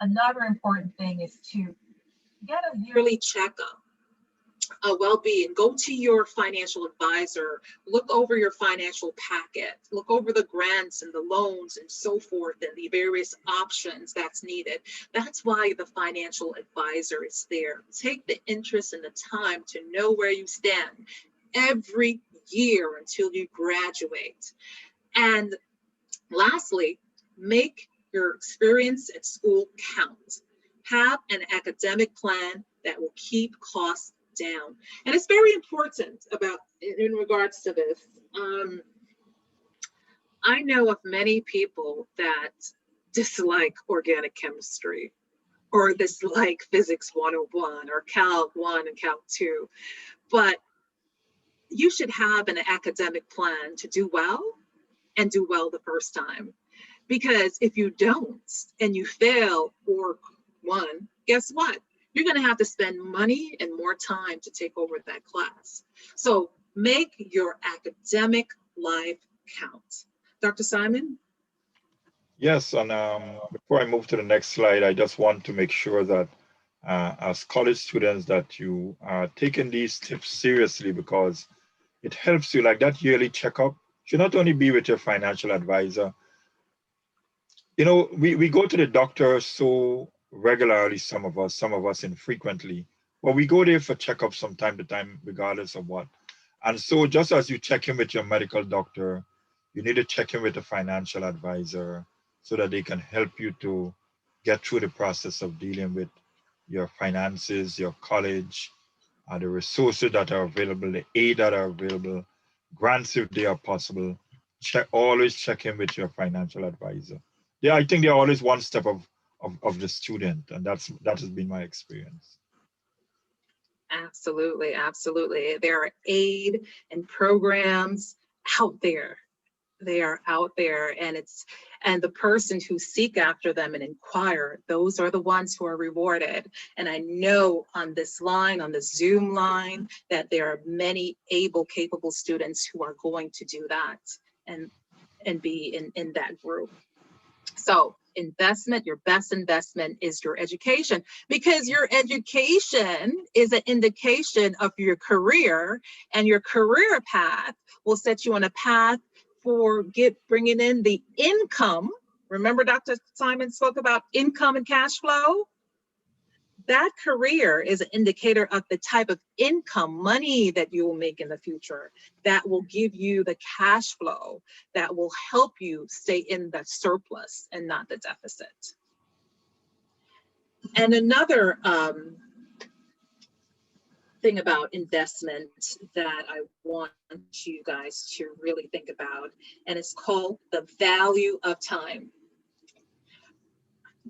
Another important thing is to get a yearly checkup, a well-being. Go to your financial advisor, look over your financial packet, look over the grants and the loans and so forth, and the various options that's needed. That's why the financial advisor is there. Take the interest and the time to know where you stand every year until you graduate. And lastly, make your experience at school count. Have an academic plan that will keep costs down. And it's very important about in regards to this. I know of many people that dislike organic chemistry or dislike physics 101 or Calc 1 and Calc 2, but you should have an academic plan to do well and do well the first time. Because if you don't and you fail or one, guess what? You're going to have to spend money and more time to take over that class. So make your academic life count. Dr. Simon? Yes, and before I move to the next slide, I just want to make sure that as college students that you are taking these tips seriously, because it helps you, like that yearly checkup should not only be with your financial advisor. You know, we go to the doctor so regularly, some of us infrequently, but we go there for checkups from time to time, regardless of what. And so just as you check in with your medical doctor, you need to check in with a financial advisor so that they can help you to get through the process of dealing with your finances, your college, the resources that are available, the aid that are available, grants if they are possible. Always check in with your financial advisor. Yeah, I think they're always one step of the student, and that has been my experience. Absolutely, absolutely. There are aid and programs out there. They are out there, and the persons who seek after them and inquire, those are the ones who are rewarded. And I know on this line, on the Zoom line, that there are many able, capable students who are going to do that and be in that group. So investment, your best investment is your education, because your education is an indication of your career, and your career path will set you on a path for bringing in the income. Remember Dr. Simon spoke about income and cash flow? That career is an indicator of the type of income, money that you will make in the future, that will give you the cash flow that will help you stay in the surplus and not the deficit. And another thing about investment that I want you guys to really think about, and it's called the value of time.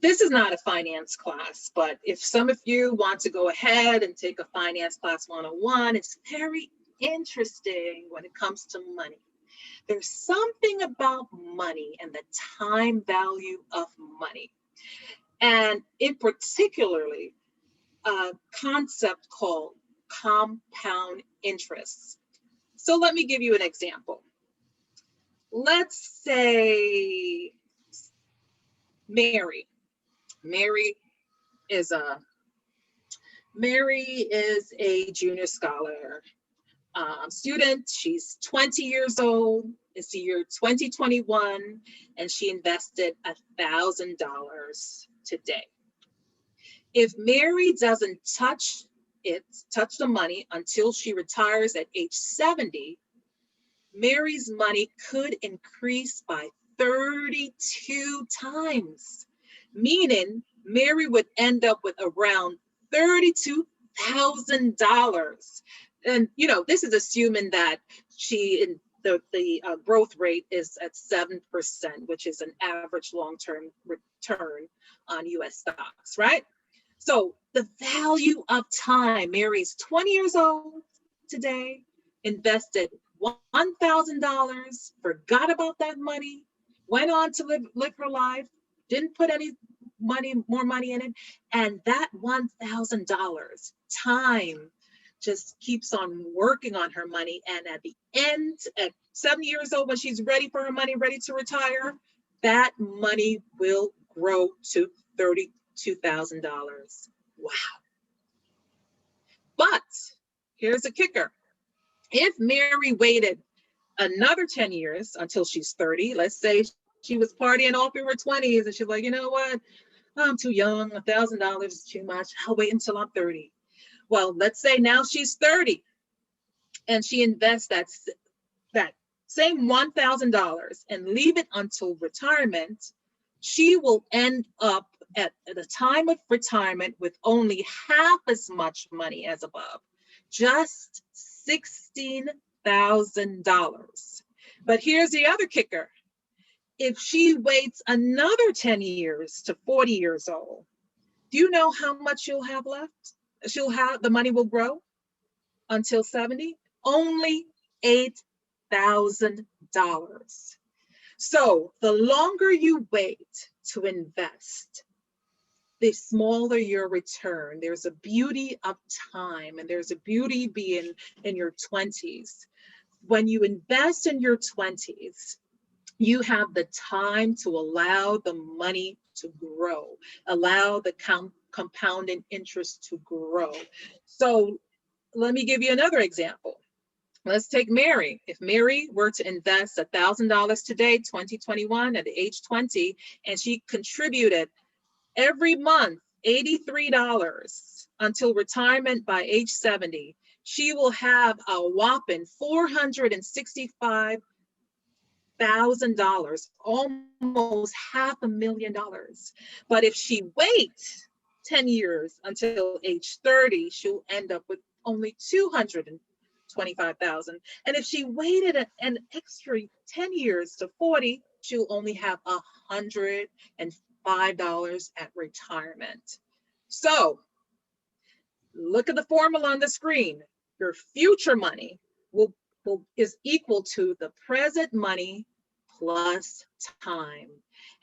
This is not a finance class, but if some of you want to go ahead and take a finance class 101, it's very interesting when it comes to money. There's something about money and the time value of money. And in particularly, a concept called compound interest. So let me give you an example. Let's say Mary is a junior scholar student. She's 20 years old. It's the year 2021, and she invested $1,000 today. If Mary doesn't touch the money until she retires at age 70, Mary's money could increase by 32 times, meaning Mary would end up with around $32,000. And this is assuming that the growth rate is at 7%, which is an average long-term return on US stocks, right? So the value of time. Mary's 20 years old today, invested $1,000, forgot about that money, went on to live her life, didn't put any more money in it, and that $1,000 time just keeps on working on her money. And at the end, at 70 years old, when she's ready for her money, ready to retire, that money will grow to $32,000. Wow. But here's a kicker. If Mary waited another 10 years until she's 30, let's say she was partying off in her 20s and she's like, you know what, I'm too young, $1,000 is too much, I'll wait until I'm 30. Well, let's say now she's 30 and she invests that same $1,000 and leave it until retirement. She will end up at the time of retirement with only half as much money as above, just $16,000. But here's the other kicker. If she waits another 10 years to 40 years old, do you know how much she'll have left? The money will grow until 70, only $8,000. So the longer you wait to invest, the smaller your return. There's a beauty of time, and there's a beauty being in your 20s. When you invest in your 20s, you have the time to allow the money to grow, allow the compounding interest to grow. So let me give you another example. Let's take Mary. If Mary were to invest $1,000 today, 2021, at the age 20, and she contributed every month $83 until retirement by age 70, she will have a whopping $465,000, almost $500,000. But if she waits 10 years until age 30, she'll end up with only $225,000. And if she waited an extra 10 years to 40, she'll only have $105 at retirement. So look at the formula on the screen. Your future money is equal to the present money plus time.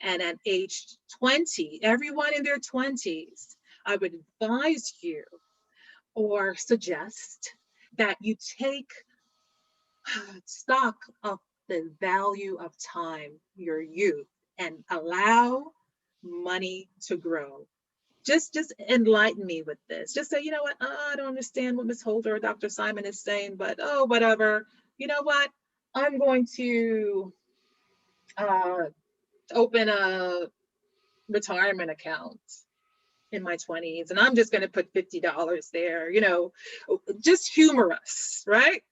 And at age 20, everyone in their 20s, I would advise you or suggest that you take stock of the value of time, your youth, and allow money to grow. Just enlighten me with this. Just say, you know what, I don't understand what Ms. Holder or Dr. Simon is saying, but oh, whatever. You know what, I'm going to open a retirement account in my 20s, and I'm just going to put $50 there, you know, just humor us, right?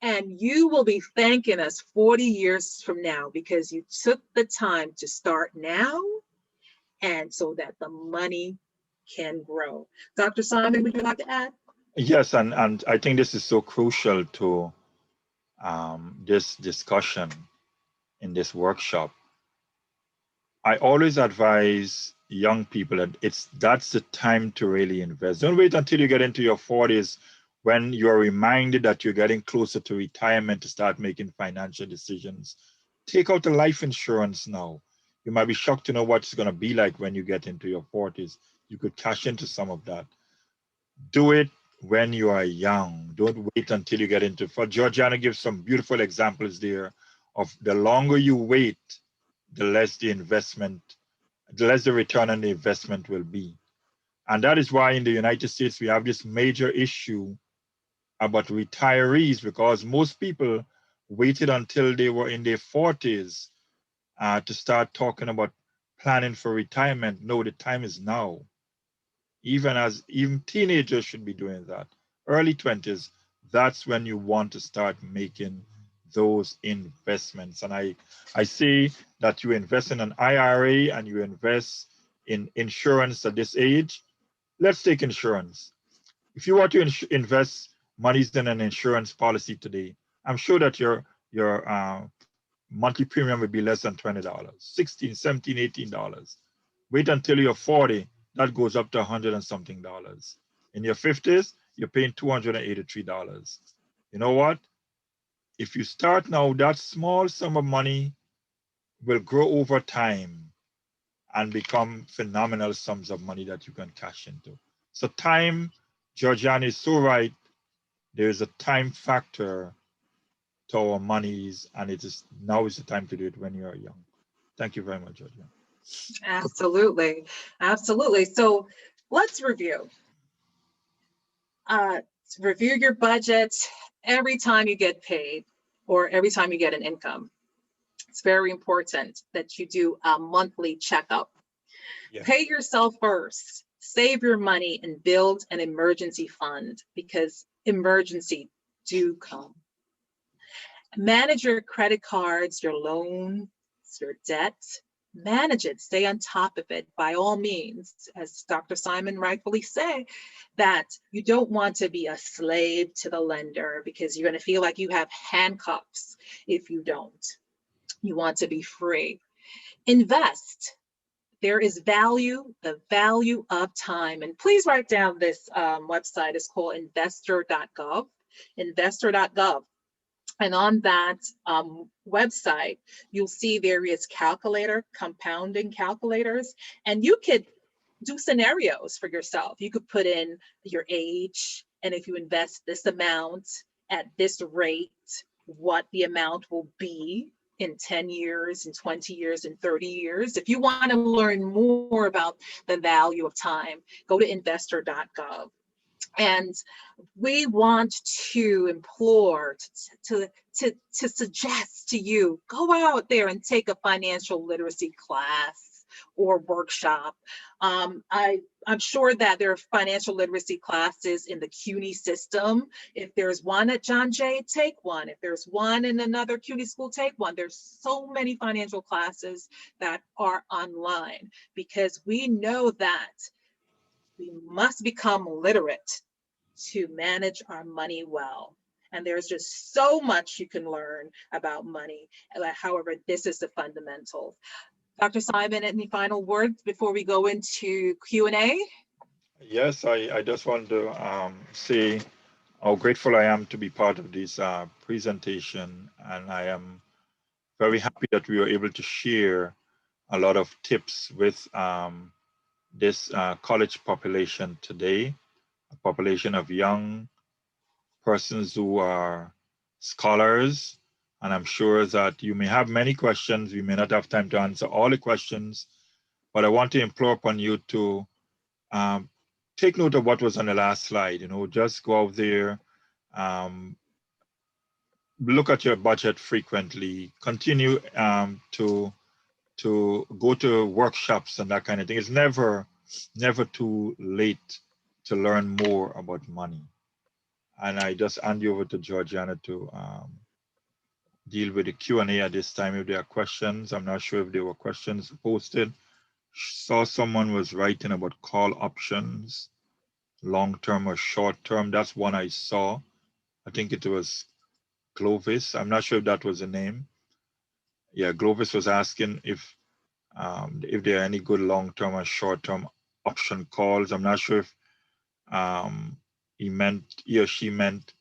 And you will be thanking us 40 years from now because you took the time to start now, and so that the money can grow. Dr. Simon, would you like to add? Yes, and I think this is so crucial to this discussion in this workshop. I always advise young people that that's the time to really invest. Don't wait until you get into your 40s when you're reminded that you're getting closer to retirement to start making financial decisions. Take out the life insurance now. You might be shocked to know what it's going to be like when you get into your 40s. You could cash into some of that. Do it when you are young. Don't wait until you get into it. For Georgiana gives some beautiful examples there of the longer you wait, the less the return on the investment will be. And that is why in the United States, we have this major issue about retirees, because most people waited until they were in their 40s to start talking about planning for retirement. No, the time is now. Even teenagers should be doing that. Early 20s, that's when you want to start making those investments. And I say that you invest in an IRA and you invest in insurance at this age. Let's take insurance. If you were to invest monies in an insurance policy today, I'm sure that your monthly premium would be less than $20, $16, $17, $18. Wait until you're 40, that goes up to $100 and something. In your 50s, you're paying $283. You know what? If you start now, that small sum of money will grow over time and become phenomenal sums of money that you can cash into. So time, Georgiana is so right. There is a time factor to our monies, and now is the time to do it when you are young. Thank you very much, Georgiana. Absolutely, absolutely. So let's review. Review your budget every time you get paid or every time you get an income. It's very important that you do a monthly checkup. Yeah. Pay yourself first, save your money, and build an emergency fund because emergencies do come. Manage your credit cards, your loans, your debt. Manage it, stay on top of it by all means. As Dr. Simon rightfully said, that you don't want to be a slave to the lender because you're going to feel like you have handcuffs if you don't. You want to be free. Invest. There is value, the value of time. And please write down this website. It's called investor.gov, investor.gov. And on that website, you'll see various compounding calculators, and you could do scenarios for yourself. You could put in your age, and if you invest this amount at this rate, what the amount will be in 10 years, in 20 years, in 30 years. If you want to learn more about the value of time, go to investor.gov. And we want to implore, to suggest to you, go out there and take a financial literacy class or workshop. I'm sure that there are financial literacy classes in the CUNY system. If there's one at John Jay, take one. If there's one in another CUNY school, take one. There's so many financial classes that are online, because we know that we must become literate to manage our money well. And there's just so much you can learn about money. However, this is the fundamentals. Dr. Simon, any final words before we go into Q&A? Yes, I just want to say how grateful I am to be part of this presentation, and I am very happy that we were able to share a lot of tips with this college population today, a population of young persons who are scholars. And I'm sure that you may have many questions. We may not have time to answer all the questions, but I want to implore upon you to take note of what was on the last slide. Just go out there, look at your budget frequently, continue to go to workshops and that kind of thing. It's never too late to learn more about money. And I just hand you over to Georgiana to deal with the Q&A at this time if there are questions. I'm not sure if there were questions posted. Saw someone was writing about call options, long-term or short-term. That's one I saw. I think it was Clovis. I'm not sure if that was the name. Yeah, Clovis was asking if there are any good long-term or short-term option calls. I'm not sure if he or she meant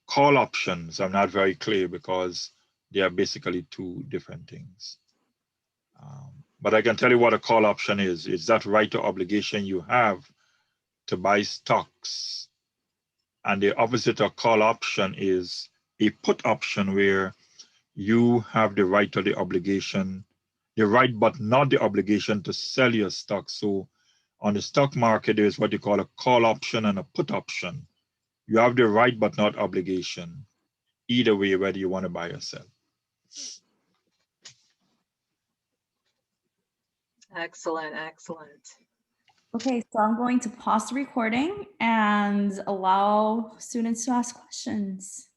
call options. I'm not very clear because they are basically two different things. But I can tell you what a call option is. It's that right or obligation you have to buy stocks. And the opposite of call option is a put option, where you have the right or the obligation, the right but not the obligation to sell your stock. So on the stock market, there's what you call a call option and a put option. You have the right but not obligation, either way, whether you want to buy or sell. Excellent, excellent. Okay, so I'm going to pause the recording and allow students to ask questions.